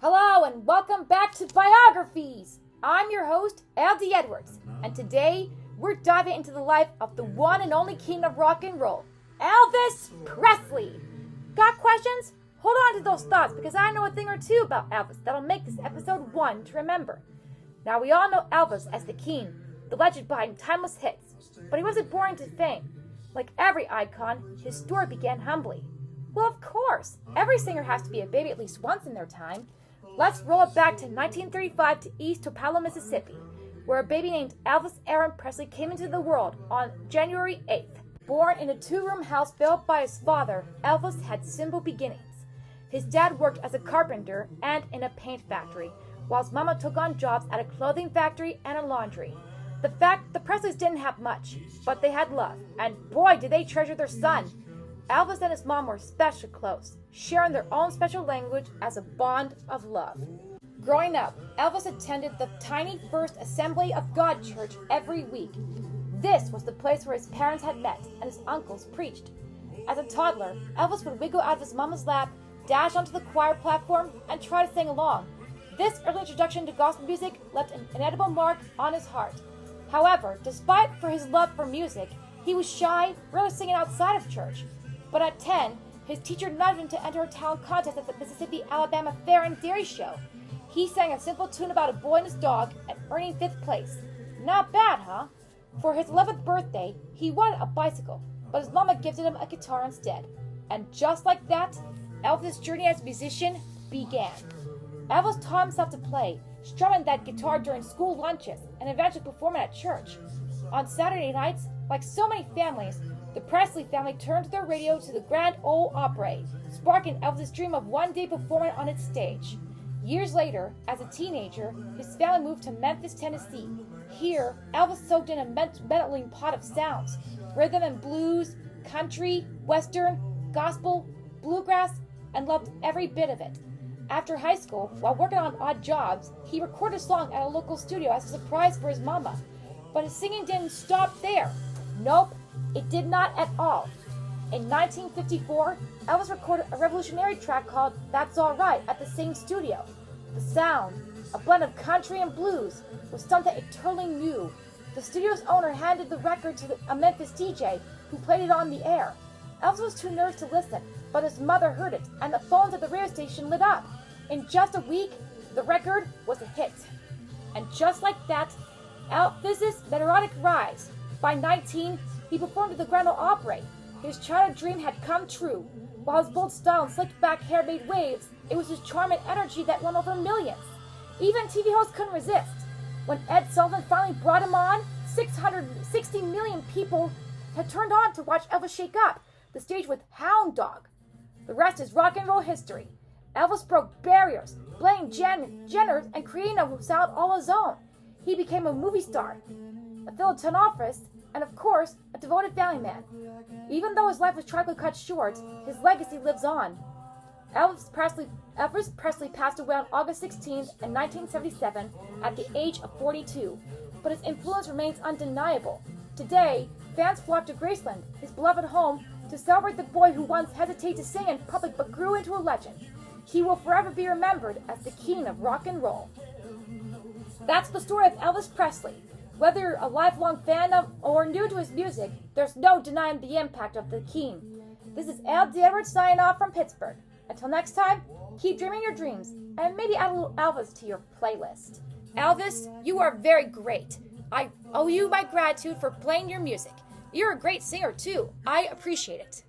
Hello and welcome back to Biographies. I'm your host, L.D.E, and today we're diving into the life of the one and only king of rock and roll, Elvis Presley. Got questions? Hold on to those thoughts because I know a thing or two about Elvis that'll make this episode one to remember. Now, we all know Elvis as the king, the legend behind timeless hits, but he wasn't born to fame. Like every icon, his story began humbly. Well, of course, every singer has to be a baby at least once in their time. Let's roll it back to 1935 to East Tupelo, Mississippi, where a baby named Elvis Aaron Presley came into the world on January 8th. Born in a two-room house built by his father, Elvis had simple beginnings. His dad worked as a carpenter and in a paint factory, while his mama took on jobs at a clothing factory and a laundry. The Presleys didn't have much, but they had love, and boy did they treasure their son. Elvis and his mom were especially close, sharing their own special language as a bond of love. Growing up, Elvis attended the tiny First Assembly of God church every week. This was the place where his parents had met and his uncles preached. As a toddler, Elvis would wiggle out of his mama's lap, dash onto the choir platform, and try to sing along. This early introduction to gospel music left an indelible mark on his heart. However, despite his love for music, he was shy, rarely singing outside of church. But at 10, his teacher nudged him to enter a talent contest at the Mississippi-Alabama Fair and Dairy Show. He sang a simple tune about a boy and his dog and earning 5th place. Not bad, huh? For his 11th birthday, he wanted a bicycle, but his mama gifted him a guitar instead. And just like that, Elvis' journey as a musician began. Elvis taught himself to play, strumming that guitar during school lunches, and eventually performing at church. On Saturday nights, like so many families, the Presley family turned their radio to the Grand Ole Opry, sparking Elvis' dream of one day performing on its stage. Years later, as a teenager, his family moved to Memphis, Tennessee. Here, Elvis soaked in a meddling pot of sounds: rhythm and blues, country, western, gospel, bluegrass, and loved every bit of it. After high school, while working on odd jobs, he recorded a song at a local studio as a surprise for his mama. But his singing didn't stop there. Nope. It did not at all. In 1954, Elvis recorded a revolutionary track called That's All Right at the same studio. The sound, a blend of country and blues, was something totally new. The studio's owner handed the record to a Memphis DJ who played it on the air. Elvis was too nervous to listen, but his mother heard it, and the phones at the radio station lit up. In just a week, the record was a hit. And just like that, Elvis's meteoric rise. By 19, he performed at the Grand Ole Opry. His childhood dream had come true. While his bold style and slicked back hair made waves, it was his charm and energy that won over millions. Even TV hosts couldn't resist. When Ed Sullivan finally brought him on, 660 million people had turned on to watch Elvis shake up the stage with Hound Dog. The rest is rock and roll history. Elvis broke barriers, blending genres and creating a sound all his own. He became a movie star, a philanthropist, and of course, a devoted family man. Even though his life was tragically cut short, his legacy lives on. Elvis Presley passed away on August 16th in 1977 at the age of 42, but his influence remains undeniable. Today, fans flock to Graceland, his beloved home, to celebrate the boy who once hesitated to sing in public but grew into a legend. He will forever be remembered as the king of rock and roll. That's the story of Elvis Presley. Whether you're a lifelong fan of or new to his music, there's no denying the impact of the king. This is L.D.E signing off from Pittsburgh. Until next time, keep dreaming your dreams and maybe add a little Elvis to your playlist. Elvis, you are very great. I owe you my gratitude for playing your music. You're a great singer too. I appreciate it.